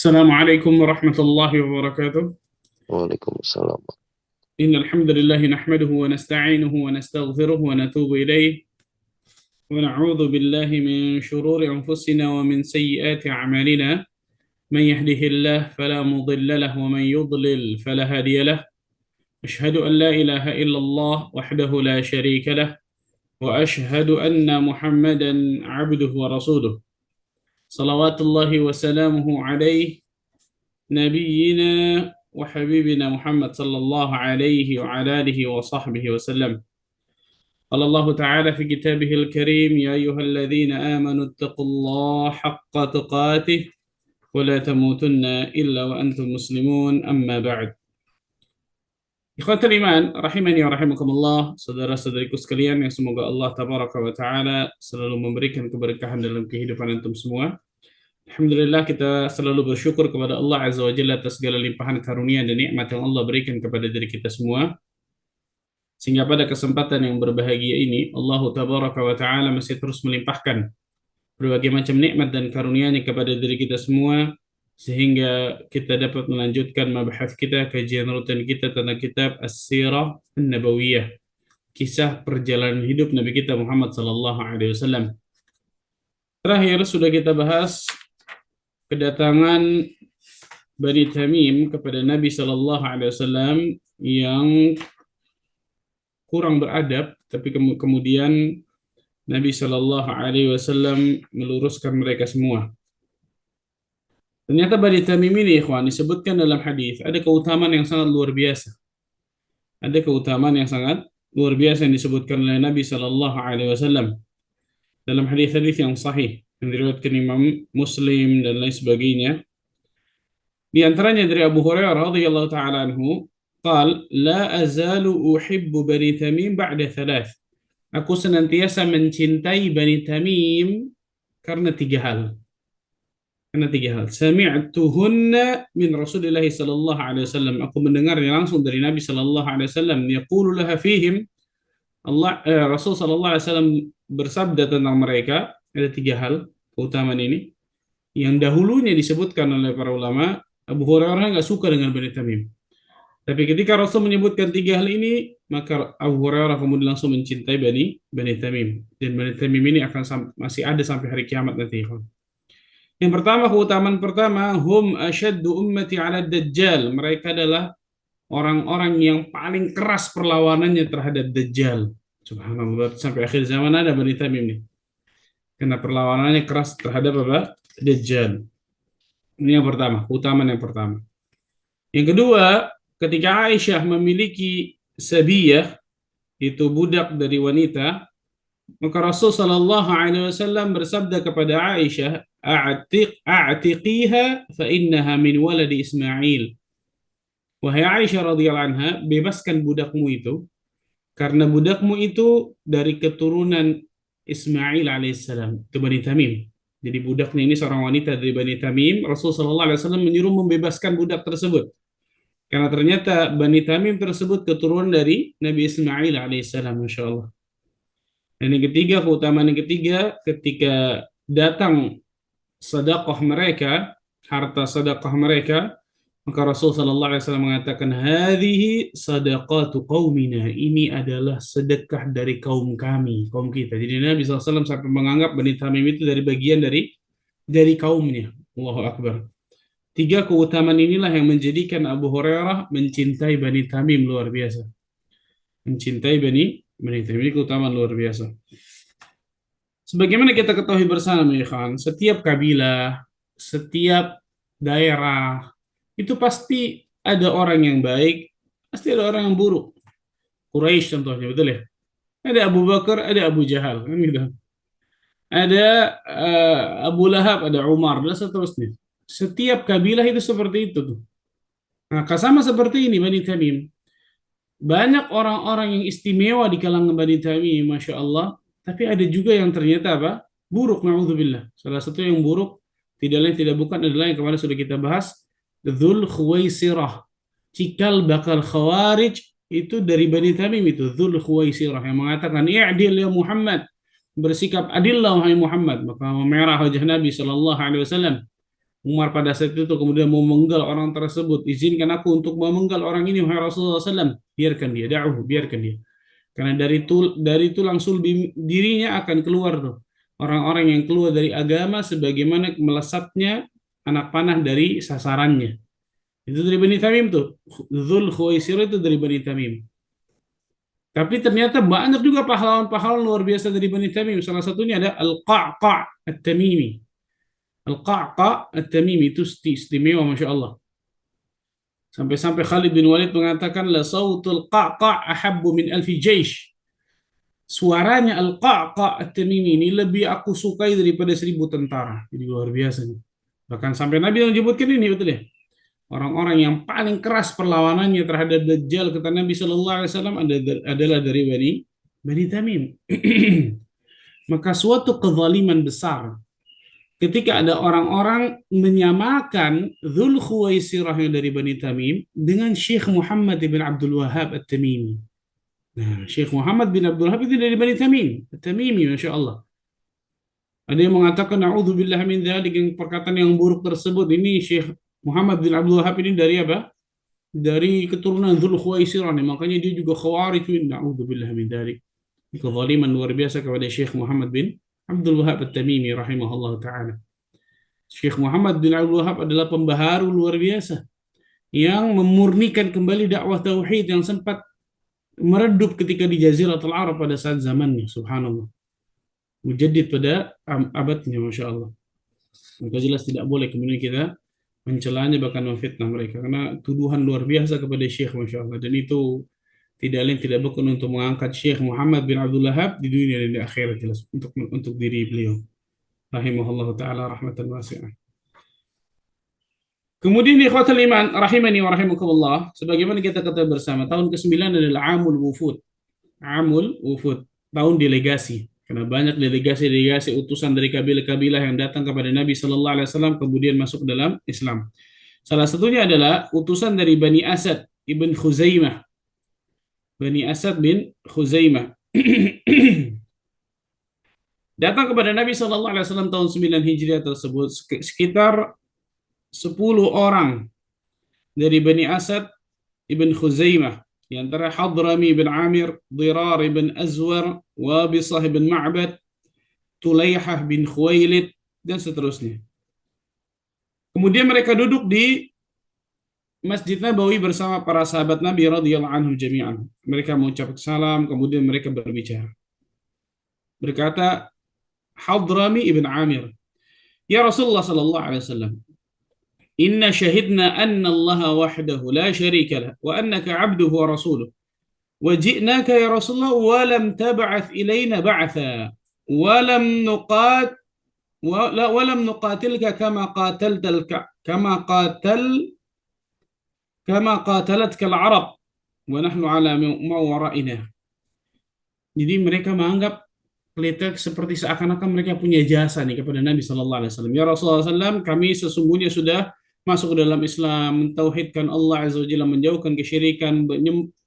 Assalamualaikum warahmatullahi wabarakatuh. Waalaikumsalam. Innal hamdalillah nahmaduhu wa nasta'inuhu wa nastaghfiruh wa natubu ilayh wa na'udzu billahi min shururi anfusina wa min sayyiati a'malina. Man yahdihillahu fala mudilla lahu wa man yudlil fala hadiya lahu. Ashhadu an la ilaha illallah wahdahu la sharika lahu wa ashhadu anna Muhammadan 'abduhu wa rasuluh. Salawatullahi wa salamuhu alaihi نبينا وحبيبنا محمد صلى الله عليه وعلى آله وصحبه وسلم. قال الله تعالى في كتابه الكريم: يا أيها الذين آمنوا اتقوا الله حق تقاته ولا تموتن إلا وأنتم مسلمون. أما بعد. Ikhwatul iman, rahimani wa rahimakumullah, saudara-saudariku sekalian yang semoga Allah tabaraka wa taala selalu memberikan keberkahan dalam kehidupan antum semua. Alhamdulillah, kita selalu bersyukur kepada Allah Azza wa Jalla atas segala limpahan karunia dan nikmat yang Allah berikan kepada diri kita semua. Sehingga pada kesempatan yang berbahagia ini, Allah Tabaraka wa Ta'ala masih terus melimpahkan berbagai macam nikmat dan karunia-Nya kepada diri kita semua, sehingga kita dapat melanjutkan mabahas kita, kajian rutin kita tentang kitab As-Sirah An-Nabawiyah, kisah perjalanan hidup Nabi kita Muhammad sallallahu alaihi wasallam. Terakhir sudah kita bahas kedatangan Bani Tamim kepada Nabi Sallallahu Alaihi Wasallam yang kurang beradab, tapi kemudian Nabi Sallallahu Alaihi Wasallam meluruskan mereka semua. Ternyata Bani Tamim ini, ikhwan, disebutkan dalam hadis ada keutamaan yang sangat luar biasa. Ada keutamaan yang sangat luar biasa yang disebutkan oleh Nabi Sallallahu Alaihi Wasallam dalam hadis-hadis yang sahih yang diriwayatkan Imam Muslim dan lain sebagainya. Di antaranya dari Abu Hurairah radhiyallahu taala anhu, qal la azalu uhibbu Bani Tamim ba'da thalath. Aku senantiasa mencintai Bani Tamim karena tiga hal. Karena tiga hal. Sami'tuhunna min Rasulillah sallallahu alaihi wasallam. Aku mendengarnya langsung dari Nabi sallallahu alaihi wasallam. Yaqulu laha fihim. Rasul sallallahu alaihi wasallam bersabda tentang mereka. Ada tiga hal keutamaan ini yang dahulunya disebutkan oleh para ulama. Abu Hurairah nggak suka dengan Bani Tamim, tapi ketika Rasul menyebutkan tiga hal ini, maka Abu Hurairah kemudian langsung mencintai Bani Tamim, dan Bani Tamim ini akan masih ada sampai hari kiamat nanti. Yang pertama, keutamaan pertama, hum asyaddu ummati ala dajjal. Mereka adalah orang-orang yang paling keras perlawanannya terhadap Dajjal. Subhanallah, sampai akhir zaman ada Bani Tamim nih. Karena perlawanannya keras terhadap apa? Dajjal. Ini yang pertama, keutamaan yang pertama. Yang kedua, ketika Aisyah memiliki sabiyah, itu budak dari wanita, maka Rasul sallallahu alaihi wasallam bersabda kepada Aisyah, "A'tiqiha fa innaha min waladi Ismail." Wahai Aisyah radhiyallahu anha, bebaskan budakmu itu karena budakmu itu dari keturunan Ismail alaihissalam, itu Bani Tamim. Jadi budaknya ini seorang wanita dari Bani Tamim. Rasulullah SAW menyuruh membebaskan budak tersebut. Karena ternyata Bani Tamim tersebut keturunan dari Nabi Ismail alaihissalam, Masya Allah. Dan yang ketiga, keutamaan yang ketiga, ketika datang sedekah mereka, harta sedekah mereka, maka Rasul sallallahu alaihi wasallam mengatakan, "Hadhihi sadaqatu qaumina." Ini adalah sedekah dari kaum kami, kaum kita. Jadi Nabi sallallahu alaihi wasallam sampai menganggap Bani Tamim itu dari bagian dari kaumnya. Allahu Akbar. Tiga keutamaan inilah yang menjadikan Abu Hurairah mencintai Bani Tamim luar biasa. Mencintai Bani Tamim, ini keutamaan luar biasa. Sebagaimana kita ketahui bersama, ya kan, setiap kabilah, setiap daerah, itu pasti ada orang yang baik, pasti ada orang yang buruk. Quraisy contohnya, betul ya? Ada Abu Bakar, ada Abu Jahal, kan gitu. Ada Abu Lahab, ada Umar, dan seterusnya. Setiap kabilah itu seperti itu tuh. Nah, sama seperti ini Bani Tamim. Banyak orang-orang yang istimewa di kalangan Bani Tamim, Masya Allah. Tapi ada juga yang ternyata apa? Buruk, na'udzubillah. Salah satu yang buruk, tidak lain tidak bukan adalah yang kemarin sudah kita bahas, Dzul Khuwaisirah, cikal bakal Khawarij, itu dari Bani Tamim itu, Dzul Khuwaisirah, yang mengatakan, "I'dil ya Muhammad," bersikap adillah wahai Muhammad. Maka memerah wajah Nabi sallallahu alaihi wasallam. Umar pada saat itu kemudian memenggal orang tersebut. Izinkan aku untuk memenggal orang ini, wahai Rasulullah SAW. Biarkan dia, da'uhu, biarkan dia. Karena dari tulang sulbi dirinya akan keluar tuh orang-orang yang keluar dari agama sebagaimana melesatnya anak panah dari sasarannya. Itu dari Bani Tamim tuh. Dzul Khuwaisir itu dari Bani Tamim. Tapi ternyata banyak juga pahlawan-pahlawan luar biasa dari Bani Tamim. Salah satunya ada Al-Qa'qa' At-Tamimi. Al-Qa'qa' At-Tamimi itu istimewa, Masya Allah. Sampai-sampai Khalid bin Walid mengatakan, La sawtul Qa'qa' ahabbu min alfi jaish. Suaranya Al-Qa'qa' At-Tamimi ini lebih aku sukai daripada 1.000 tentara. Jadi luar biasa nih. Bahkan sampai Nabi yang menyebutkan ini, betul ya? Orang-orang yang paling keras perlawanannya terhadap Dajjal, kata Nabi Shallallahu Alaihi Wasallam, adalah dari Bani Tamim. Maka suatu kezaliman besar ketika ada orang-orang menyamakan Dzul Khuwaisirah yang dari Bani Tamim dengan Syekh Muhammad bin Abdul Wahhab At-Tamimi. Nah, Syekh Muhammad bin Abdul Wahhab itu dari Bani Tamim, At-Tamimi, Masya Allah. Ada yang mengatakan, na'udzubillah min dzalik, yang perkataan yang buruk tersebut. Ini Syekh Muhammad bin Abdul Wahhab ini dari apa? Dari keturunan Dzul Khuwaisirah. Makanya dia juga khawarij. Na'udzubillah min dzalik. Kezaliman luar biasa kepada Syekh Muhammad bin Abdul Wahhab At-Tamimi rahimahullah ta'ala. Syekh Muhammad bin Abdul Wahhab adalah pembaharu luar biasa yang memurnikan kembali dakwah tauhid yang sempat meredup ketika di Jaziratul Arab pada saat zamannya. Subhanallah. Mujaddid pada abadnya, Masya Allah. Maka jelas tidak boleh kemudian kita mencelanya bahkan memfitnah mereka, karena tuduhan luar biasa kepada Syekh, Masya Allah. Dan itu tidak lain tidak bukan untuk mengangkat Syekh Muhammad bin Abdul Wahhab di dunia dan di akhirat, jelas untuk diri beliau rahimahullah ta'ala rahmatan wasi'ah. Kemudian ikhwatul iman rahimani wa rahimakumullah, sebagaimana kita ketahui bersama, tahun ke-9 adalah Amul Wufud. Amul Wufud, tahun delegasi. Karena banyak delegasi-delegasi utusan dari kabilah-kabilah yang datang kepada Nabi Sallallahu Alaihi Wasallam kemudian masuk dalam Islam. Salah satunya adalah utusan dari Bani Asad ibn Khuzaimah. Bani Asad bin Khuzaimah datang kepada Nabi Sallallahu Alaihi Wasallam tahun 9 Hijriah tersebut. Sekitar 10 orang dari Bani Asad ibn Khuzaimah, di antara Hadrami bin Amir, Dirar bin Azwar, Wabisah bin Ma'bad, Tulaihah bin Khuwailid, dan seterusnya. Kemudian mereka duduk di Masjid Nabawi bersama para sahabat Nabi radhiyallahu anhum jami'an. Mereka mengucapkan salam, kemudian mereka berbicara. Berkata Hadrami ibn Amir, Ya Rasulullah sallallahu alaihi wasallam, Inna syahidna anna Allah wahdahu la syarika lah wa annaka abduhu wa rasuluh wa ji'naka ya Rasulullah wa lam tab'ath ilayna ba'tha wa lam nuqatilka kama qatalatka al-arab wa nahnu ala ma wara'ina. Jadi mereka menganggap kelihatan seperti seakan-akan mereka punya jasa nih kepada Nabi sallallahu alaihi wasallam. Ya Rasulullah SAW, kami sesungguhnya sudah masuk ke dalam Islam, mentauhidkan Allah Azza wa Jalla, menjauhkan kesyirikan,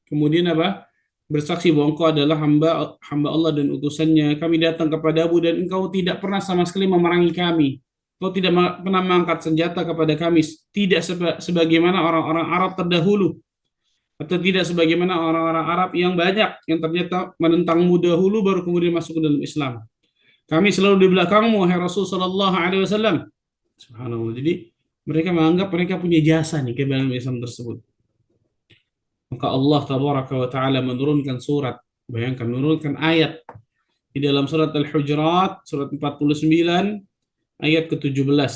kemudian apa? Bersaksi bahwa engkau adalah hamba Allah dan utusannya. Kami datang kepadamu dan engkau tidak pernah sama sekali memerangi kami. Engkau tidak pernah mengangkat senjata kepada kami, tidak sebagaimana orang-orang Arab terdahulu, atau tidak sebagaimana orang-orang Arab yang banyak yang ternyata menentangmu dahulu baru kemudian masuk ke dalam Islam. Kami selalu di belakangmu, wahai Rasul sallallahu alaihi wasallam. Subhanallah. Jadi mereka menganggap mereka punya jasa nih ke dalam Islam tersebut. Maka Allah tabaraka wa taala menurunkan surat, bayangkan menurunkan ayat di dalam surat Al-Hujurat, surat 49 ayat ke-17.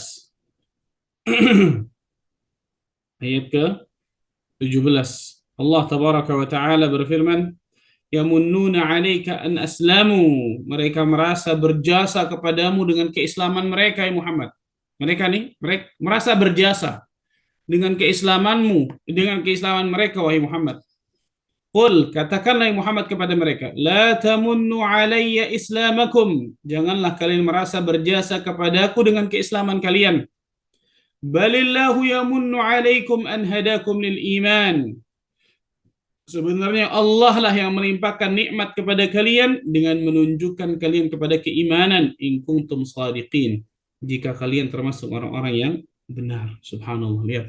Ayat ke-17. Allah tabaraka wa taala berfirman, yamunnuna 'alaika an aslamu. Mereka merasa berjasa kepadamu dengan keislaman mereka, ya Muhammad. Mereka merasa berjasa dengan keislamanmu, dengan keislaman mereka, wahai Muhammad. Qul, katakanlah ya Muhammad kepada mereka, la tamunnu 'alayya islamakum. Janganlah kalian merasa berjasa kepadaku dengan keislaman kalian. Balillahu yamunnu 'alaikum an hadakum lil iman. Sebenarnya Allah lah yang melimpahkan nikmat kepada kalian dengan menunjukkan kalian kepada keimanan, in kuntum shadiqin, jika kalian termasuk orang-orang yang Benar, subhanallah. Lihat,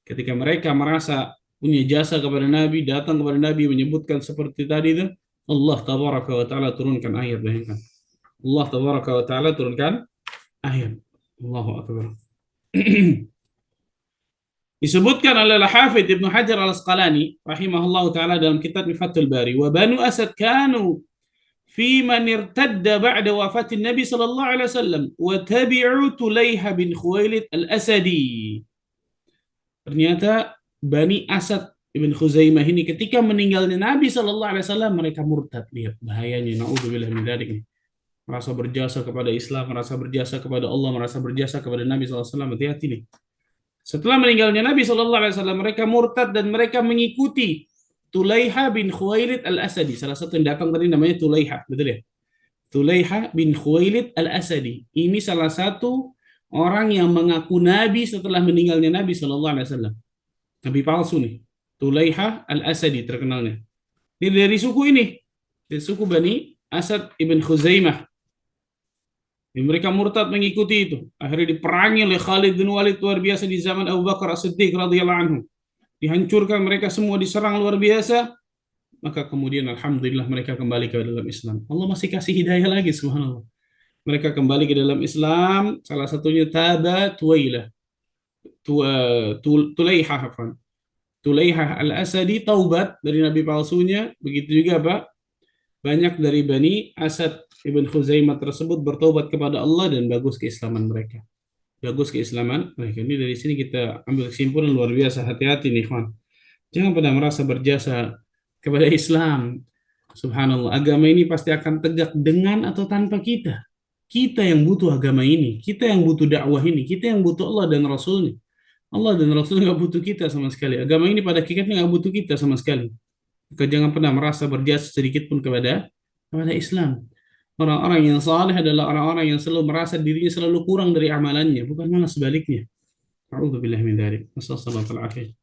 ketika mereka merasa punya jasa kepada Nabi, datang kepada Nabi menyebutkan seperti tadi itu, Allah tabaraka wa taala turunkan ayat, bayangkan. Allah tabaraka wa taala turunkan ayat. Allahu akbar. Disebutkan oleh Al-Hafidz Ibnu Hajar Al-Asqalani rahimahullahu taala dalam kitab Fathul Bari, wa Banu Asad kanu fi man irtadda ba'da wafatin Nabi sallallahu alaihi wasallam wa tabi'u Tulaiha bin Khuwailid Al-Asadi. Ternyata Bani Asad Ibn Khuzaimah ini ketika meninggalnya Nabi sallallahu alaihi wasallam mereka murtad. Lihat bahayanya, naudzubillah min dzalik nih. Merasa berjasa kepada Islam, merasa berjasa kepada Allah, merasa berjasa kepada Nabi sallallahu alaihi wasallam. Hati-hati nih. Setelah meninggalnya Nabi sallallahu alaihi wasallam mereka murtad dan mereka mengikuti Tulaiha bin Khuwailid Al-Asadi. Salah satu yang datang tadi namanya Tulaiha, betul ya? Tulaiha bin Khuwailid Al-Asadi. Ini salah satu orang yang mengaku Nabi setelah meninggalnya Nabi sallallahu alaihi wasallam. Nabi palsu nih. Tulaiha Al-Asadi terkenalnya. Ini dari suku ini. Dari suku Bani Asad ibn Khuzaimah. Dan mereka murtad mengikuti itu. Akhirnya diperangi oleh Khalid bin Walid luar biasa di zaman Abu Bakar As-Siddiq radhiyallahu anhu. Dihancurkan, mereka semua diserang luar biasa. Maka kemudian alhamdulillah mereka kembali ke dalam Islam. Allah masih kasih hidayah lagi, subhanallah. Mereka kembali ke dalam Islam. Salah satunya Taba Tuwailah. Tulaiha, afwan. Tulaihah Al-Asadi taubat dari nabi palsunya. Begitu juga Pak, banyak dari Bani Asad Ibn Khuzaimah tersebut bertobat kepada Allah dan bagus keislaman mereka. Bagus keislaman mereka. Ini dari sini kita ambil kesimpulan luar biasa. Hati-hati nih, kawan. Jangan pernah merasa berjasa kepada Islam. Subhanallah, agama ini pasti akan tegak dengan atau tanpa kita. Kita yang butuh agama ini, kita yang butuh dakwah ini, kita yang butuh Allah dan Rasulnya. Allah dan Rasul nggak butuh kita sama sekali. Agama ini pada hakikatnya nggak butuh kita sama sekali. Maka jangan pernah merasa berjasa sedikit pun kepada Islam. Orang-orang yang saleh adalah orang-orang yang selalu merasa dirinya selalu kurang dari amalannya, bukan malah sebaliknya. A'udzubillahi min dzalik. Wassallallahu alaihi.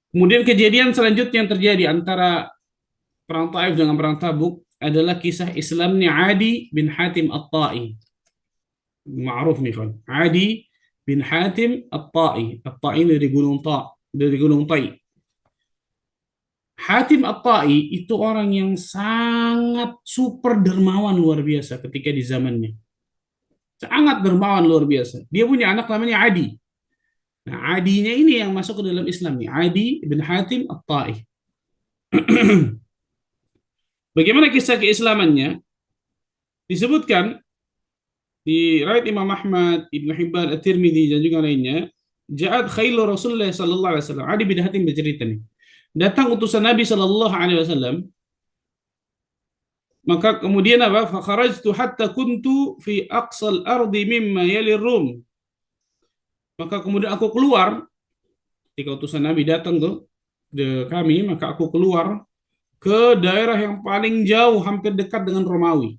Kemudian kejadian selanjutnya yang terjadi antara perang Taif dengan perang Tabuk adalah kisah Islamnya Adi bin Hatim At-Ta'i. Ma'ruf nih kan. Adi bin Hatim At-Ta'i. At-Ta'i dari Gunung Tai. Hatim At-Ta'i itu orang yang sangat super dermawan luar biasa ketika di zamannya. Sangat dermawan luar biasa. Dia punya anak namanya Adi. Nah, Adinya ini yang masuk ke dalam Islam nih. Adi bin Hatim At-Ta'i. Bagaimana kisah keislamannya? Disebutkan di riwayat Imam Ahmad, Ibnu Hibban, At-Tirmidzi dan juga lainnya, Ja'at khailu Rasulullah sallallahu alaihi wasallam. Adi bin Hatim bercerita nih. Datang utusan Nabi sallallahu alaihi wasallam. Maka kemudian apa? Fa kharajtu hatta kuntu fi aqsal ardi mimma yali Rum. Maka kemudian aku keluar ketika utusan Nabi datang tuh ke kami, maka aku keluar ke daerah yang paling jauh, hampir dekat dengan Romawi.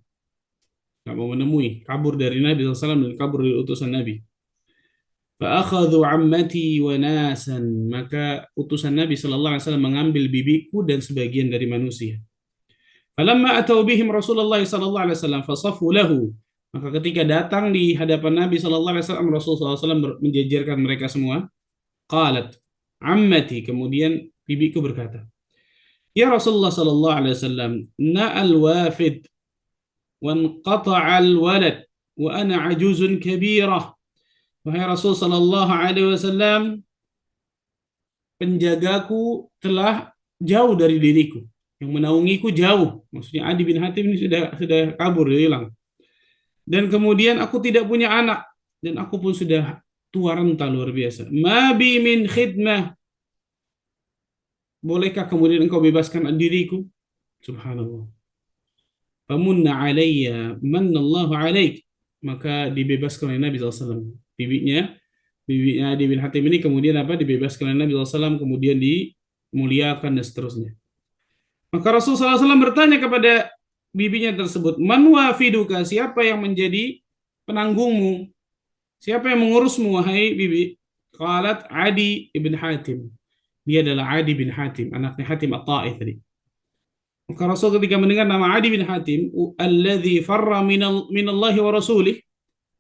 Nggak mau menemui, kabur dari Nabi SAW dan kabur dari utusan Nabi. Fa'akhadhu ammati wa nasan. Maka utusan Nabi SAW mengambil bibiku dan sebagian dari manusia. Falamma atau bihim Rasulullah SAW fasafu lahu. Maka ketika datang di hadapan Nabi SAW, Rasulullah SAW menjejerkan mereka semua. Qalat ammati. Kemudian bibiku berkata, Ya Rasulullah SAW, na'al wafid wanqata'al walad wa ana ajuzun kabirah. Wahai Rasul sallallahu alaihi wasallam, penjagaku telah jauh dari diriku, yang menaungiku jauh. Maksudnya Adi bin Hatim ini sudah kabur, dia hilang. Dan kemudian aku tidak punya anak dan aku pun sudah tua renta luar biasa. Ma bi min khidmah. Bolehkah kemudian engkau bebaskan diriku? Subhanallah. Famunna alayya manallahu alaik. Maka dibebaskan oleh Nabi SAW. Bibinya Adi bin Hatim ini kemudian apa? Dibebaskan oleh Nabi SAW, kemudian dimuliakan dan seterusnya. Maka Rasulullah SAW bertanya kepada bibinya tersebut, Man wafiduka, siapa yang menjadi penanggungmu? Siapa yang mengurusmu, wahai bibi? Qalat Adi bin Hatim. Dia adalah Adi bin Hatim, anaknya Hatim At-Ta'i tadi. Maka Rasul ketika mendengar nama Adi bin Hatim, alladzi farra minallahi wa rasulih,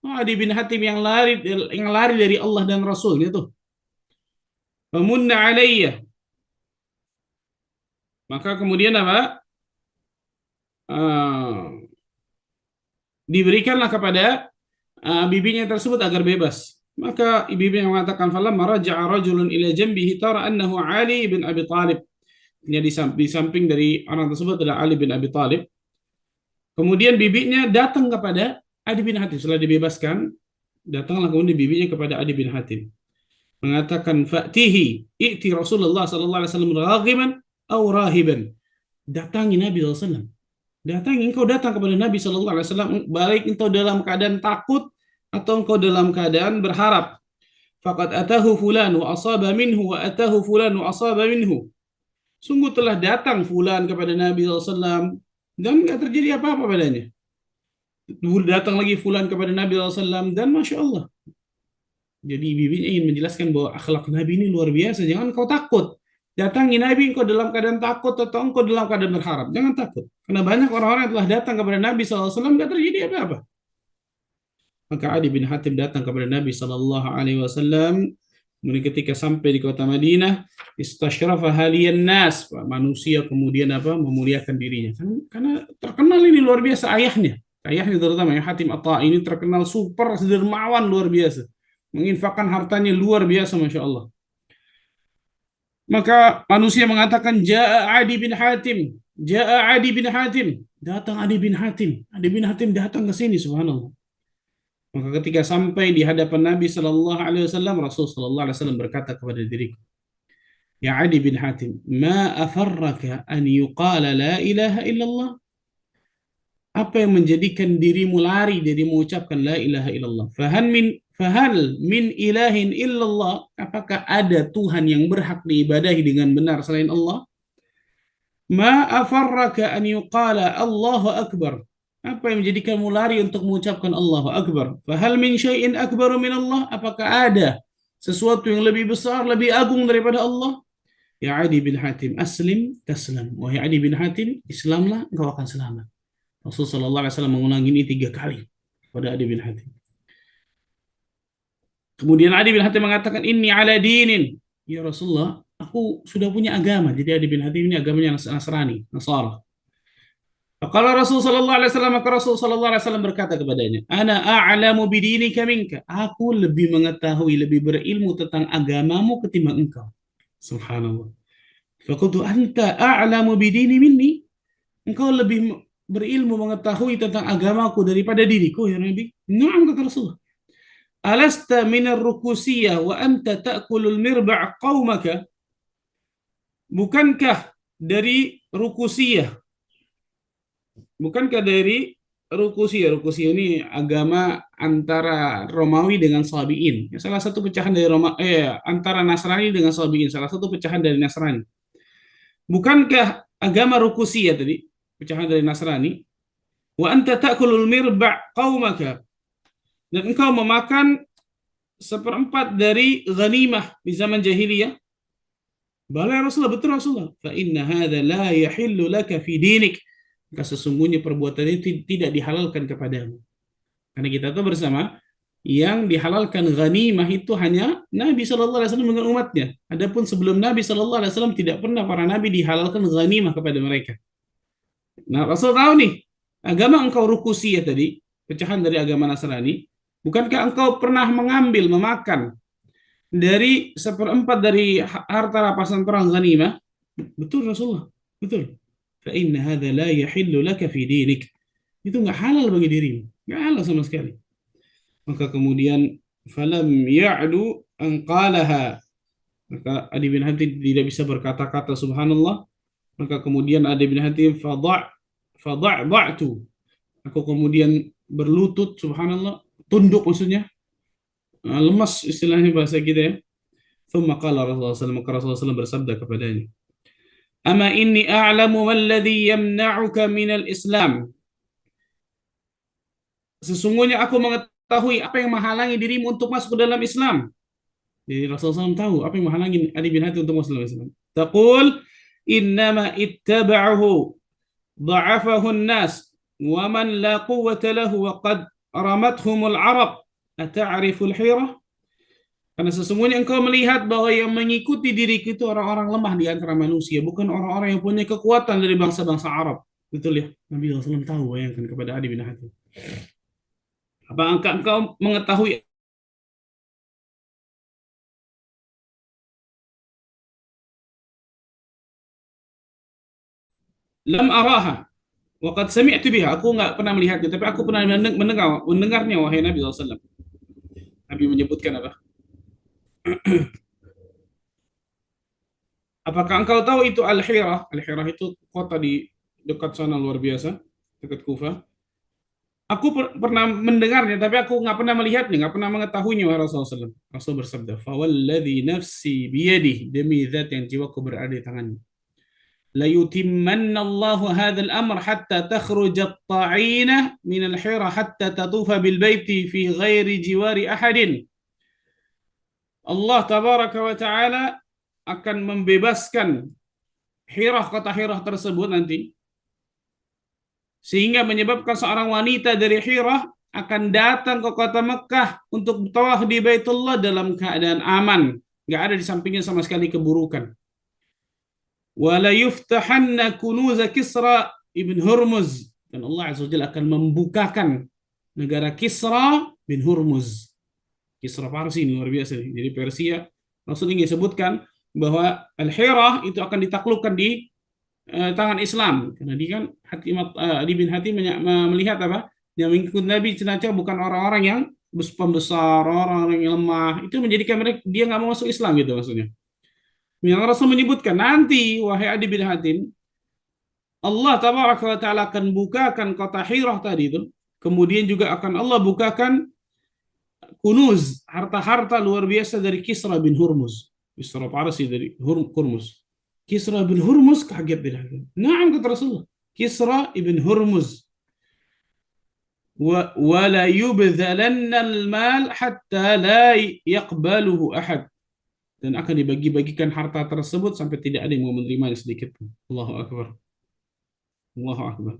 Oh, Adi bin Hatim yang lari dari Allah dan Rasulnya tuh. Famunna alayya. Maka kemudian apa? Ah, diberikanlah kepada bibinya tersebut agar bebas. Maka ibu-ibunya mengatakan, falamma raja'a rajulun ila jambihi tara annahu Ali bin Abi Thalib. Ini di samping dari orang tersebut adalah Ali bin Abi Thalib. Kemudian bibinya datang kepada Adi bin Hatim setelah dibebaskan, datanglah kemudian bibinya kepada Adi bin Hatim mengatakan, fa'tihi i'ti Rasulullah sallallahu alaihi wasallam raghiban aw rahiban. Datangi Nabi sallallahu alaihi wasallam. Datangi, engkau datang kepada Nabi sallallahu alaihi wasallam baik engkau dalam keadaan takut atau engkau dalam keadaan berharap. Faqad atahu fulan wa asaba minhu wa atahu fulan wa asaba minhu. Sungguh telah datang fulan kepada Nabi sallallahu alaihi wasallam dan enggak terjadi apa-apa padanya. Datang lagi fulan kepada Nabi sallallahu alaihi wasallam dan Masya Allah. Jadi bibinya ingin menjelaskan bahwa akhlak Nabi ini luar biasa. Jangan kau takut. Datangi Nabi engkau dalam keadaan takut atau engkau dalam keadaan berharap. Jangan takut. Karena banyak orang-orang yang telah datang kepada Nabi SAW tidak terjadi apa-apa. Maka Adi bin Hatim datang kepada Nabi SAW. Kemudian ketika sampai di kota Madinah, istasyrafa haliyan nas. Manusia kemudian memuliakan dirinya. Karena terkenal ini luar biasa ayahnya. Ayahnya terutama yang Hatim Atta ini terkenal super dermawan luar biasa. Menginfakkan hartanya luar biasa, Masya Allah. Maka manusia mengatakan, Ja'a Adi bin Hatim. Ja'a Adi bin Hatim. Datang Adi bin Hatim. Adi bin Hatim datang ke sini, subhanallah. Maka ketika sampai di hadapan Nabi Sallallahu Alaihi Wasallam, Rasul Sallallahu Alaihi Wasallam berkata kepada diriku, Ya Adi bin Hatim, ma afarraka an yuqala la ilaha illallah. Apa yang menjadikan dirimu lari dari mengucapkan la ilaha illallah? Fahal min ilahin illallah? Apakah ada Tuhan yang berhak diibadahi dengan benar selain Allah? Ma afarraka an yuqala Allahu akbar. Apa yang menjadikanmu lari untuk mengucapkan Allahu akbar? Fahal min syai'in akbaru min Allah? Apakah ada sesuatu yang lebih besar, lebih agung daripada Allah? Ya Adi bin Hatim, aslim taslam. Wahai Adi bin Hatim, Islamlah, engkau akan selamat. Rasulullah sallallahu alaihi wasallam mengulangi ini 3 kali pada Adi bin Hatim. Kemudian Adi bin Hatim mengatakan, inni ala dinin. Ya Rasulullah, aku sudah punya agama. Jadi Adi bin Hatim ini agamanya Nasrani, Nasara. Kalau Rasul sallallahu alaihi wasallam, maka Rasul sallallahu alaihi wasallam berkata kepadanya, ana a'lamu bidinika minka. Aku lebih mengetahui, lebih berilmu tentang agamamu ketimbang engkau. Subhanallah. Faqultu anta a'lamu bidini minni. Engkau lebih berilmu mengetahui tentang agamaku daripada diriku, ya Nabi. Naam, kata Rasulullah. Alasta minar rukusiyah wa anta ta'kulul mirba' qaumaka. Bukankah dari rukusiyah? Bukankah dari rukusiyah? Rukusiyah ini agama antara Romawi dengan Sabi'in. Salah satu pecahan dari antara Nasrani dengan Sabi'in. Salah satu pecahan dari Nasrani. Bukankah agama rukusiyah tadi? Pecahan dari Nasrani. Wa anta ta'kulul mirba' qaumaka. Dan engkau memakan 1/4 dari ghanimah di zaman jahiliyah. Bala Rasulullah, betul Rasulullah. Fa inna hadza la yahillu laka fi dinik. Maka sesungguhnya perbuatan itu tidak dihalalkan kepadamu. Karena kita tahu bersama yang dihalalkan ghanimah itu hanya Nabi sallallahu alaihi wasallam dengan umatnya. Adapun sebelum Nabi sallallahu alaihi wasallam tidak pernah para nabi dihalalkan ghanimah kepada mereka. Nah, Rasul tahu nih, agama engkau rukusiyah tadi, pecahan dari agama Nasrani, bukankah engkau pernah mengambil, memakan dari 1/4 dari harta rampasan perang ghanimah? Betul Rasulullah, betul. Fa inna hadza la yahillu laka fi dinik. Itu enggak halal bagi dirimu, enggak halal sama sekali. Maka kemudian falam ya'du an qalaha. Maka Adi bin Hatim tidak bisa berkata-kata subhanallah. Maka kemudian Adi bin Hatim fada'tu. Aku kemudian berlutut, subhanallah, tunduk maksudnya. Lemas istilahnya bahasa kita ya. Thumma qala Rasulullah SAW, maka Rasulullah SAW bersabda kepadanya, Ama inni a'lamu walladhi yamna'uka minal Islam. Sesungguhnya aku mengetahui apa yang menghalangi dirimu untuk masuk ke dalam Islam. Jadi Rasulullah SAW tahu apa yang menghalangi Adi bin Hatim untuk masuk ke dalam Islam. Taqul innama ittaba'ahu dha'afahu an-nas wa man la quwwata lahu wa qad ramathumul Arab ata'riful hirah, karena sesungguhnya engkau melihat bahwa yang mengikuti diriku itu orang-orang lemah di antara manusia, bukan orang-orang yang punya kekuatan dari bangsa-bangsa Arab. Betul ya? Nabi SAW tahu, bayangkan, kepada Adi bin Hatim. Apa engkau mengetahui lam araha wa qad sami'tu biha, aku enggak pernah melihatnya tapi aku pernah mendengarnya wahai Nabi SAW. Nabi menyebutkan apa? Apakah engkau tahu itu Al-Hirah? Al-Hirah itu kota di dekat sana, luar biasa, dekat Kufah. Aku pernah mendengarnya, tapi aku nggak pernah melihatnya, nggak pernah mengetahuinya, wahai Rasulullah SAW. Rasul bersabda, "Fawalladhi nafsi biyadih, demi zat yang jiwaku berada di tangannya. La yutimmanna Allahu hadzal amr hatta takhruja at-ta'inah min al-hira hatta tatufa bil baiti fi ghairi jiwari ahadin." Allah tabaraka wa taala akan membebaskan Hirah, kota Hirah tersebut nanti, sehingga menyebabkan seorang wanita dari Hirah akan datang ke kota Mekah untuk tawaf di Baitullah dalam keadaan aman, nggak ada di sampingnya sama sekali keburukan. Wala yuftahanna kunuz Kisra ibn Hurmuz, dan Allah Azza wa Jalla akan membukakan negara Kisra bin Hurmuz. Kisra Parsi ini luar biasa. Jadi Persia, Rasul ingin sebutkan bahwa Al-Hirah itu akan ditaklukkan di tangan Islam, karena dia kan Adi bin Hatim melihat apa, yang mengikut Nabi cenacah bukan orang-orang yang pembesar, orang-orang yang lemah, itu menjadikan mereka, dia nggak mau masuk Islam gitu maksudnya. Yang Rasul menyebutkan nanti, wahai Adi bin Hatim, Allah tabaraka wa taala akan bukakan kota Hirah tadi itu, kemudian juga akan Allah bukakan kunuz, harta-harta luar biasa dari Kisra bin Hurmuz. Kisra Parsi dari Hurmuz. Kisra bin Hurmuz kaget dia. Naam, kata Rasulullah. Kisra ibn Hurmuz. Wa la yubdhalanna al-mal hatta la yaqbaluhu ahad. Dan akan dibagi-bagikan harta tersebut sampai tidak ada yang mau menerimanya sedikit pun. Allahu Akbar. Allahu Akbar.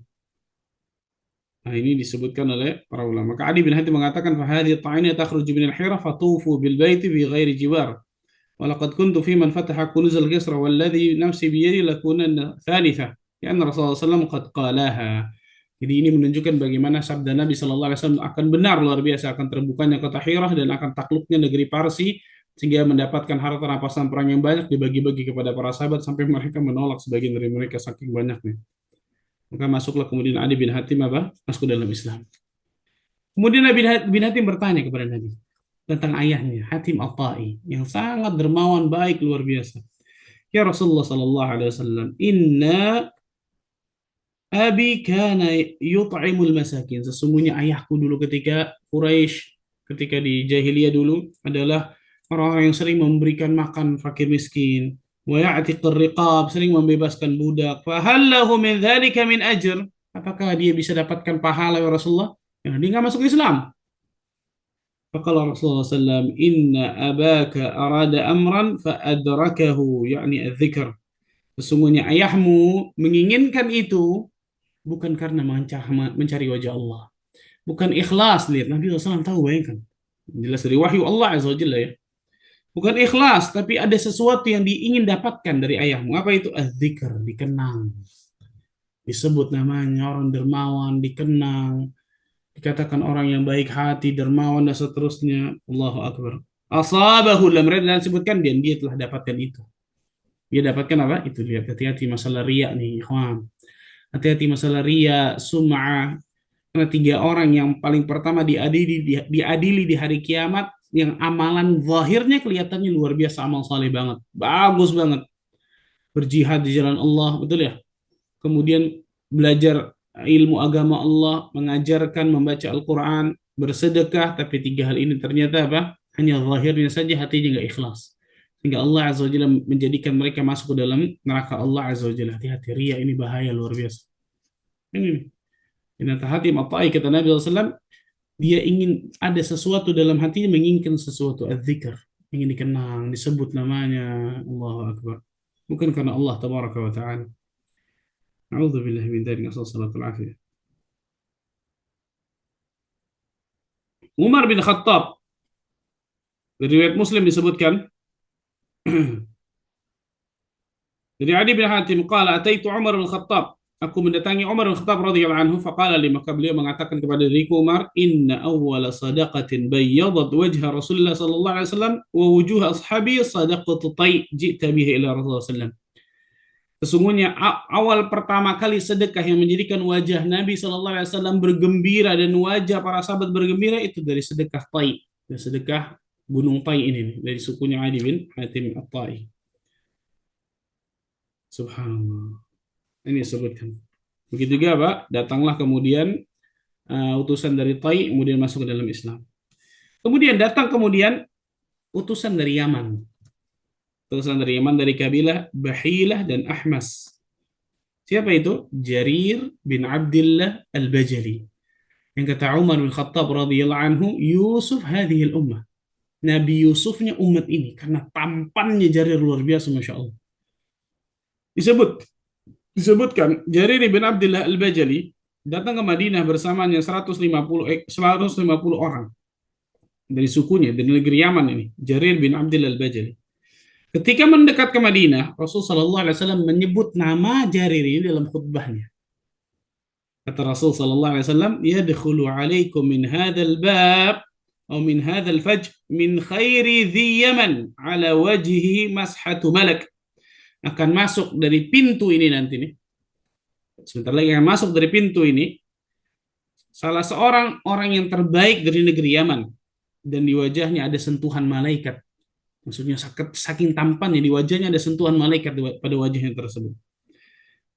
Nah, ini disebutkan oleh para ulama. Maka Adi bin Hatim mengatakan, "Fahadhi ta'ina takhruju min al-hirah fatufu bil baiti bi ghairi jiwar. Walaqad kuntu fi man fataha kunuz al-Kisra walladhi nafsi biyadi lakunanna thalitha." Ya, Rasulullah SAW qad qalaha. Jadi ini menunjukkan bagaimana sabda Nabi Sallallahu Alaihi Wasallam akan benar, luar biasa, akan terbukanya kota Hirah dan akan takluknya negeri Parsi, sehingga mendapatkan harta rampasan perang yang banyak dibagi-bagi kepada para sahabat sampai mereka menolak sebagian dari mereka saking banyaknya. Maka masuklah kemudian Adi bin Hatim apa? Masuk dalam Islam. Kemudian Nabi bin Hatim bertanya kepada Nabi tentang ayahnya, Hatim Al-Ta'i, yang sangat dermawan, baik, luar biasa. Ya Rasulullah sallallahu alaihi wasallam, inna abi kana yut'imul masakin. Sesungguhnya ayahku dulu ketika Quraisy, ketika di jahiliyah dulu, adalah orang-orang yang sering memberikan makan fakir miskin. Wa ya'tiqur riqab, sering membebaskan budak. Fa hal lahu min dzalika min ajr? Apakah dia bisa dapatkan pahala ya Rasulullah? Ya, dia nggak masuk Islam. Faqala Rasulullah sallallahu inna abaka arada amran fa adrakahu, yakni adzikr. Sesungguhnya ayahmu menginginkan itu bukan karena mencari wajah Allah, bukan ikhlas. Lihat, Nabi SAW tahu, bayangkan, jelas dari wahyu Allah Azza wa Jalla ya. Bukan ikhlas, tapi ada sesuatu yang diingin dapatkan dari ayahmu. Apa itu? Az-zikr, dikenang. Disebut namanya, orang dermawan, dikenang. Dikatakan orang yang baik hati, dermawan, dan seterusnya. Allahu Akbar. Asabahu, dan disebutkan, dan dia telah dapatkan itu. Dia dapatkan apa? Itu, lihat, hati-hati masalah riya nih, ikhwan. Hati-hati masalah riya, sum'ah. Karena tiga orang yang paling pertama diadili di hari kiamat, yang amalan zahirnya kelihatannya luar biasa, amal saleh banget, bagus banget, berjihad di jalan Allah, betul ya. Kemudian belajar ilmu agama Allah, mengajarkan, membaca Al-Quran, bersedekah, tapi tiga hal ini ternyata apa? Hanya zahirnya saja, hatinya nggak ikhlas. Sehingga Allah Azza wa Jalla menjadikan mereka masuk ke dalam neraka Allah Azza wa Jalla. Hati-hati, riya ini bahaya luar biasa. Ini. Binatang hati matai, kata Nabi SAW, dia ingin ada sesuatu dalam hatinya, menginginkan sesuatu, az-zikr, ingin dikenang, disebut namanya. Allahu Akbar. Bukan karena Allah tabaraka wa ta'ala. A'udzubillahi min dzalik, sallallahu alaihi wasallam. Umar bin Khattab, dari riwayat Muslim disebutkan dari Adi bin Hatim qala ataitu Umar bin Khattab, aku mendatangi Umar bin Khattab radhiyallahu anhu, faqala li, maka beliau mengatakan kepada diriku Umar, inna awwala sadaqatin bayyadat wajha Rasulullah sallallahu alaihi wasallam wa wujuh ashabi sadaqatu tay ji'ta bihi ila Rasulullah sallallahu. Sesungguhnya awal pertama kali sedekah yang menjadikan wajah Nabi Shallallahu Alaihi Wasallam bergembira dan wajah para sahabat bergembira itu dari sedekah Tai, dari sedekah Gunung Tai ini, dari sukunya Adi bin Hatim At-Tai. Subhanallah. Ini disebutkan. Begitu juga Pak, datanglah kemudian utusan dari Tai, kemudian masuk ke dalam Islam. Kemudian datang kemudian utusan dari Yaman. Utusan dari Yaman dari kabilah Bahilah dan Ahmas. Siapa itu? Jarir bin Abdullah Al-Bajali. Yang kata Umar bin Khattab radhiyallahu anhu, Yusuf hadhil ummah. Nabi Yusufnya umat ini karena tampannya Jarir luar biasa, masya Allah. Disebutkan Jarir bin Abdullah Al-Bajali datang ke Madinah bersamanya 150 orang dari sukunya, dari negeri Yaman ini. Jarir bin Abdullah Al-Bajali. Ketika mendekat ke Madinah, Rasulullah Sallallahu Alaihi Wasallam menyebut nama Jarir ini dalam khutbahnya. Kata Rasul Sallallahu Alaihi Wasallam, "Yadkhulu alaikum min hadzal bab atau min hadzal fajr min khairi dhi Yaman ala wajhihi mashatu malak." Akan masuk dari pintu ini nanti nih. Sebentar lagi akan masuk dari pintu ini salah seorang orang yang terbaik dari negeri Yaman, dan di wajahnya ada sentuhan malaikat. Maksudnya saking tampannya di wajahnya ada sentuhan malaikat pada wajahnya tersebut.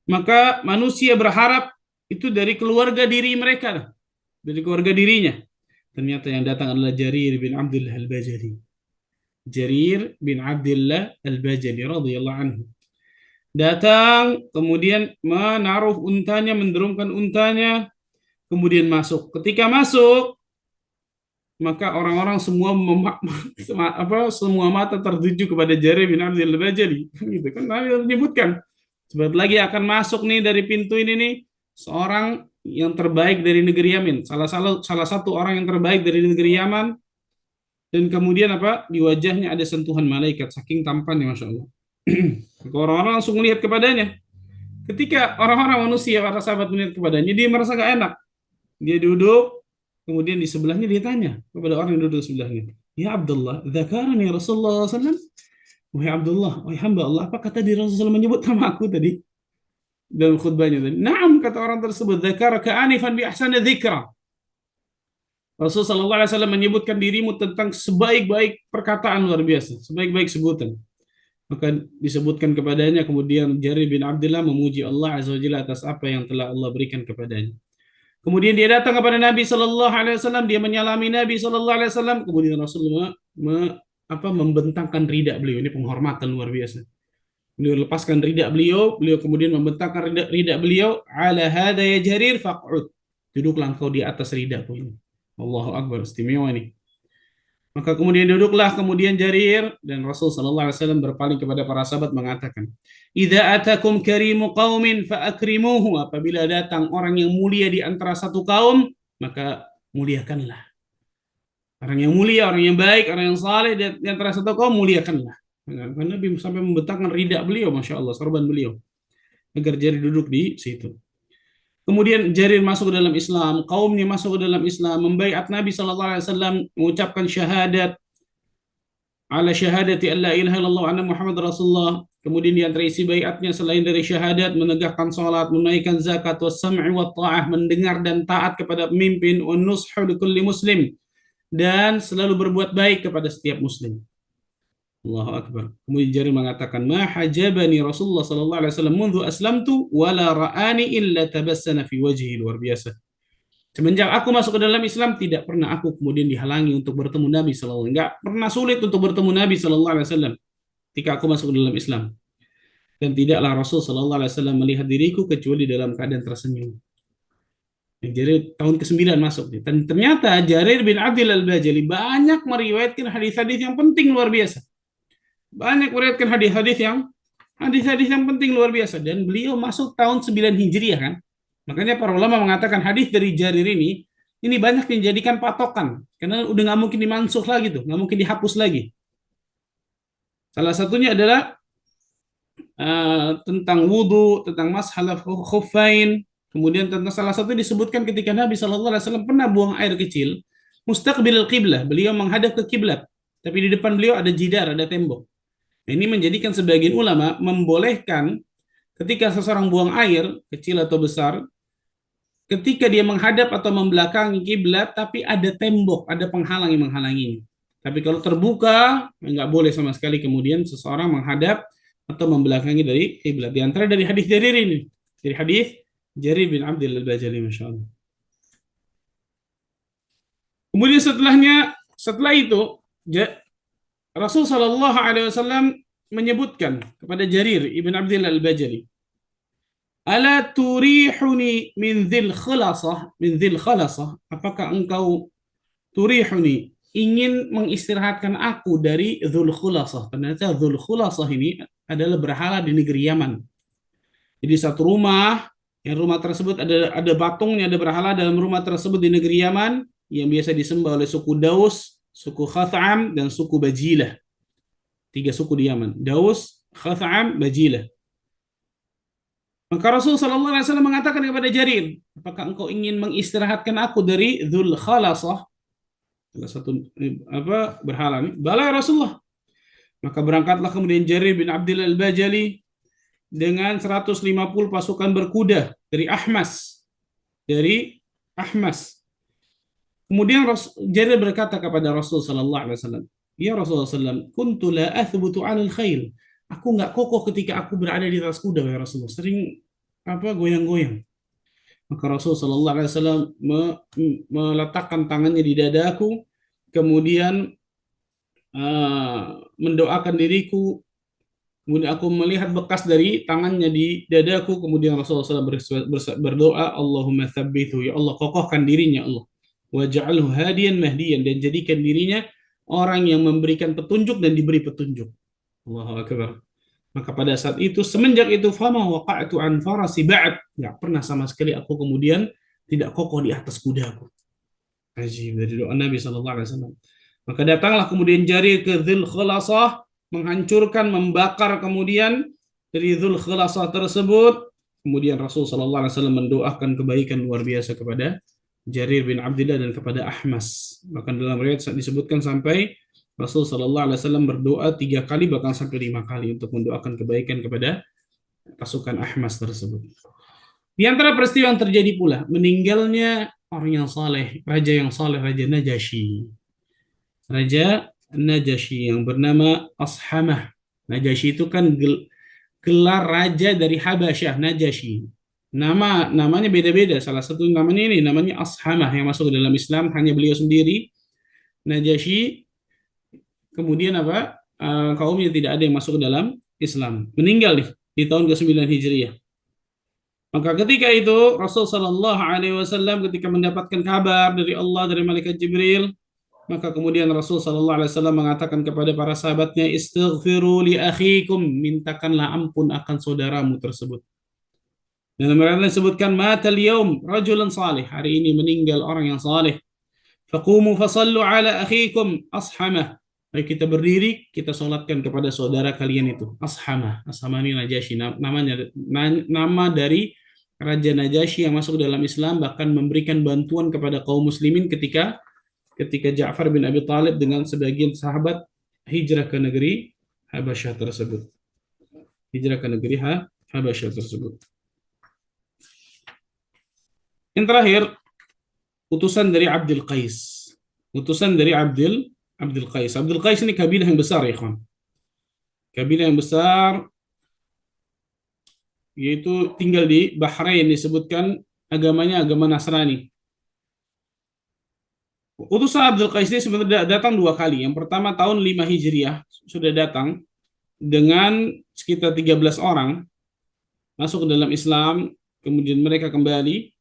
Maka manusia berharap itu dari keluarga diri mereka, dari keluarga dirinya. Ternyata yang datang adalah Jarir bin Abdullah Al-Bajali. Jarir bin Abdullah Al-Bajali radhiyallahu anhu. Datang, kemudian menaruh untanya, mendorongkan untanya, kemudian masuk. Ketika masuk, maka orang-orang semua semua mata tertuju kepada Jarir bin Abdullah Al-Bajali. Gitu kan Nabi menyebutkan. Sebentar lagi akan masuk nih dari pintu ini nih seorang yang terbaik dari negeri Yaman, salah satu orang yang terbaik dari negeri Yaman, dan kemudian di wajahnya ada sentuhan malaikat, saking tampannya, masya Allah. Orang-orang langsung melihat kepadanya. Ketika orang-orang manusia, para sahabat melihat kepadanya, dia merasa gak enak. Dia duduk, kemudian di sebelahnya dia tanya kepada orang yang duduk di sebelahnya, ya Abdullah, dzakarani Rasulullah SAW. Wahai Abdullah, wahai hamba Allah, apa kata di Rasulullah menyebut nama aku tadi dalam khutbahnya tadi? Naam, kata orang tersebut, dzakaraka anifan bi ahsani dzikra. Rasulullah sallallahu alaihi wasallam menyebutkan dirimu tentang sebaik-baik perkataan, luar biasa, sebaik-baik sebutan. Maka disebutkan kepadanya, kemudian Jarir bin Abdullah memuji Allah Azza wa Jalla atas apa yang telah Allah berikan kepadanya. Kemudian dia datang kepada Nabi sallallahu alaihi wasallam, dia menyalami Nabi sallallahu alaihi wasallam, kemudian Rasulullah membentangkan ridak beliau. Ini penghormatan luar biasa. Beliau lepaskan ridak beliau kemudian membentangkan ridak beliau, ala hada ya Jarir faq'ud. Duduklah engkau di atas ridakku ini. Allahu Akbar, istimewa ini. Maka kemudian duduklah kemudian Jarir, dan Rasul sallallahu alaihi wasallam berpaling kepada para sahabat mengatakan, "Idza atakum karimu qaumin fa akrimuhu." Apabila datang orang yang mulia di antara satu kaum, maka muliakanlah. Orang yang mulia, orang yang baik, orang yang saleh di antara satu kaum, muliakanlah. Karena Nabi sampai membentangkan ridak beliau, masya Allah, sorban beliau, agar Jarir duduk di situ. Kemudian Jarir masuk ke dalam Islam, kaumnya masuk ke dalam Islam, membaiat Nabi sallallahu alaihi wasallam, mengucapkan syahadat ala syahadati an la ilaha illallah wa anna Muhammad Rasulullah. Kemudian di antara isi baiatnya selain dari syahadat, menegakkan salat, menunaikan zakat, was-sam'i wa ta'ah, mendengar dan taat kepada pemimpin, wa nushu likulli muslim, dan selalu berbuat baik kepada setiap muslim. Allahu Akbar. Kemudian Jarir mengatakan, ma hajabani Rasulullah sallallahu alaihi wasallam mundu aslamtu wala ra'ani illa tabassana fi wajhi. Luar biasa. Semenjak aku masuk ke dalam Islam, tidak pernah aku kemudian dihalangi untuk bertemu Nabi sallallahu alaihi wasallam. Enggak pernah sulit untuk bertemu Nabi sallallahu alaihi wasallam ketika aku masuk ke dalam Islam. Dan tidaklah Rasul sallallahu alaihi wasallam melihat diriku kecuali dalam keadaan tersenyum. Jarir tahun ke-9 masuk. Dan ternyata Jarir bin Abdullah Al-Bajali banyak meriwayatkan hadis-hadis yang penting, luar biasa. Banyak meriwayatkan hadis-hadis yang penting, luar biasa, dan beliau masuk tahun 9 Hijriah kan. Makanya para ulama mengatakan hadis dari Jarir ini Ini banyak yang dijadikan patokan karena udah nggak mungkin dimansuh lagi tuh, nggak mungkin dihapus lagi. Salah satunya adalah tentang wudhu, tentang mashalah khuffain. Kemudian tentang salah satu disebutkan ketika Nabi SAW pernah buang air kecil, mustaqbil qiblah, beliau menghadap ke kiblat, tapi di depan beliau ada jidar, ada tembok. Nah, ini menjadikan sebagian ulama membolehkan ketika seseorang buang air kecil atau besar, ketika dia menghadap atau membelakangi kiblat, tapi ada tembok, ada penghalang yang menghalanginya. Tapi kalau terbuka, nggak boleh sama sekali kemudian seseorang menghadap atau membelakangi dari kiblat. Di antara dari hadis Jarir ini, dari hadis Jarir bin Abdul Al-Bajali, masya Allah. Kemudian setelah itu, Rasul Shallallahu Alaihi Wasallam menyebutkan kepada Jarir ibn Abdul Al-Bajali, ala turihuni min dhil khalasah, apakah engkau turihuni ingin mengistirahatkan aku dari Dzul Khulasah. Ternyata Dzul Khulasah ini adalah berhala di negeri Yaman. Jadi satu rumah, yang rumah tersebut ada batungnya, ada berhala dalam rumah tersebut di negeri Yaman yang biasa disembah oleh suku Daus, suku Khath'am, dan suku Bajilah. Tiga suku di Yaman. Daus, Khath'am, Bajilah. Maka Rasul Sallallahu Alaihi Wasallam mengatakan kepada Jarir, apakah engkau ingin mengistirahatkan aku dari Dzul Khalasah? Salah satu berhala ini. Bala Rasulullah. Maka berangkatlah kemudian Jarir bin Abdul Al-Bajali dengan 150 pasukan berkuda dari Ahmas. Kemudian Jarir berkata kepada Rasul sallallahu alaihi wasallam, "Ya Rasulullah sallam, kuntu la athbutu 'alal khail." Aku enggak kokoh ketika aku berada di atas kuda, ya Rasulullah. Sering goyang-goyang. Maka Rasul sallallahu alaihi wasallam meletakkan tangannya di dadaku, kemudian mendoakan diriku. Kemudian aku melihat bekas dari tangannya di dadaku. Kemudian Rasulullah SAW berdoa, Allahumma thabbithu, ya Allah kokohkan dirinya Allah. Waj'alhu hadiyan mahdiyan, dan jadikan dirinya orang yang memberikan petunjuk dan diberi petunjuk. Allahu Akbar. Maka pada saat itu, semenjak itu, fama waqa'tu an farasi ba'd. Nggak pernah sama sekali aku kemudian tidak kokoh di atas kudaku. Ajib dari doa Nabi SAW. Maka datanglah kemudian Jarir ke Dzul Khulasah, menghancurkan, membakar kemudian dari Dzul Khulasah tersebut. Kemudian Rasul sallallahu alaihi wasallam mendoakan kebaikan luar biasa kepada Jarir bin Abdullah dan kepada Ahmas. Bahkan dalam riwayat disebutkan sampai Rasul sallallahu alaihi wasallam berdoa 3 kali, bahkan sampai 5 kali untuk mendoakan kebaikan kepada pasukan Ahmas tersebut. Di antara peristiwa yang terjadi pula meninggalnya orang yang saleh, Raja Najasyi. Raja Najasyi yang bernama Ashamah. Najasyi itu kan gelar raja dari Habasyah, Najasyi. Namanya beda-beda. Salah satu namanya ini namanya Ashamah yang masuk ke dalam Islam, hanya beliau sendiri. Najasyi kemudian kaumnya tidak ada yang masuk ke dalam Islam. Meninggal di tahun ke-9 Hijriah. Maka ketika itu Rasul sallallahu alaihi wasallam ketika mendapatkan kabar dari Allah, dari malaikat Jibril, maka kemudian Rasul sallallahu alaihi wasallam mengatakan kepada para sahabatnya, istighfiru li akhikum, mintakanlah ampun akan saudaramu tersebut. Dan mereka disebutkan matal yaum rajulan salih, hari ini meninggal orang yang saleh. Faqumu fasallu ala akhikum Ashamah. Baik, kita berdiri, kita salatkan kepada saudara kalian itu, Ashamah. Ashamah ini Najasyi, nama dari Raja Najasyi yang masuk dalam Islam, bahkan memberikan bantuan kepada kaum muslimin ketika Ja'far bin Abi Thalib dengan sebagian sahabat hijrah ke negeri Habasyah tersebut. Yang terakhir, utusan dari Abdul Qais. Abdul Qais ini kabilah yang besar, ya kawan. Kabilah yang besar, yaitu tinggal di Bahrain, disebutkan agamanya agama Nasrani. Utusan Abdul Qais ini sebenarnya datang 2 kali. Yang pertama tahun 5 Hijriah sudah datang dengan sekitar 13 orang masuk ke dalam Islam, kemudian mereka kembali.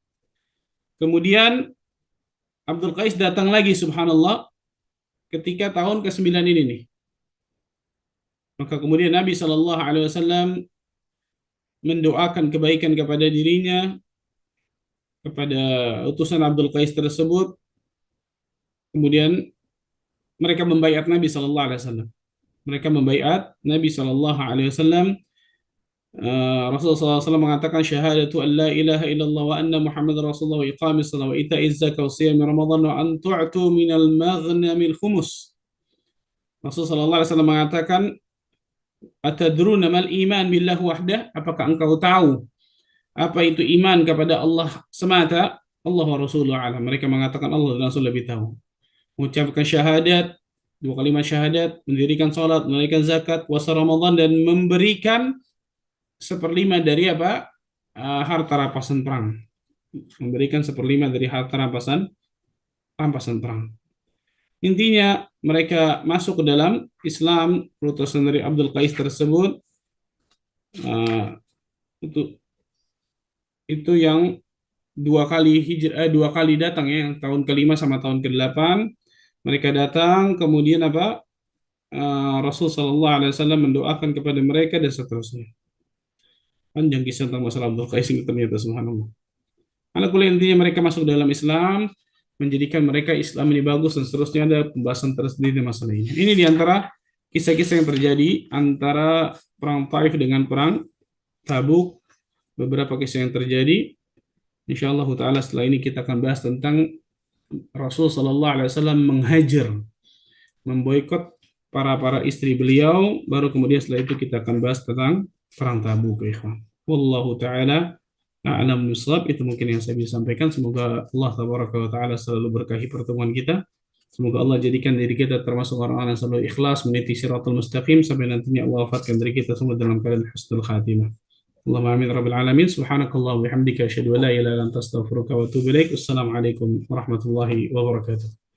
Kemudian Abdul Qais datang lagi, subhanallah, ketika tahun ke-9 ini nih. Maka kemudian Nabi Shallallahu Alaihi Wasallam mendoakan kebaikan kepada dirinya, kepada utusan Abdul Qais tersebut. Kemudian mereka membaiat Nabi Shallallahu Alaihi Wasallam. Mereka membaiat Nabi Shallallahu Alaihi Wasallam. Rasulullah SAW mengatakan syahadatu an la ilaha illallah wa anna Muhammad Rasulullah wa iqamis salat wa ita'iz zakah wa siyami Ramadan wa an tu'tu minal maghnamil khumus. Rasulullah SAW mengatakan, atadruna mal iman billah wahdah? Apakah engkau tahu apa itu iman kepada Allah semata? Allah wa Rasulullah alam. Mereka mengatakan Allah dan Rasul lebih tahu. Mengucapkan syahadat, dua kalimat syahadat, mendirikan salat, menunaikan zakat, puasa Ramadan, dan memberikan seperlima dari apa? Harta rampasan perang. Memberikan seperlima dari harta rampasan perang. Intinya mereka masuk ke dalam Islam. Utusan dari Abdul Qais tersebut uh, itu yang dua kali datang ya, yang tahun ke-5 sama tahun ke-8 mereka datang, kemudian apa? Rasul Shallallahu Alaihi Wasallam mendoakan kepada mereka dan seterusnya. Panjang kisah tentang masalah Abdul Qais ini ternyata, subhanallah. Anak kuliah intinya mereka masuk dalam Islam, menjadikan mereka Islam ini bagus, dan seterusnya ada pembahasan tersendiri masalah ini. Ini diantara kisah-kisah yang terjadi antara perang Taif dengan perang Tabuk, beberapa kisah yang terjadi. Insyaallah taala setelah ini kita akan bahas tentang Rasul Shallallahu Alaihi Wasallam menghajar, memboikot para istri beliau. Baru kemudian setelah itu kita akan bahas tentang perang Tabuk, ikhwan. Wallahu taala a'lam bishawab. Itu mungkin yang saya bisa sampaikan. Semoga Allah tabaraka wa taala selalu berkahi pertemuan kita. Semoga Allah jadikan diri kita termasuk orang-orang yang selalu ikhlas meniti siratal mustaqim sampai nantinya Allah wafatkan diri kita semua dalam keadaan husnul khatimah. Allahumma amin rabbil alamin. Subhanakallah wa bihamdika asyhadu an la ilaha illa anta astaghfiruka wa atubu ilaik. Wassalamualaikum warahmatullahi wabarakatuh.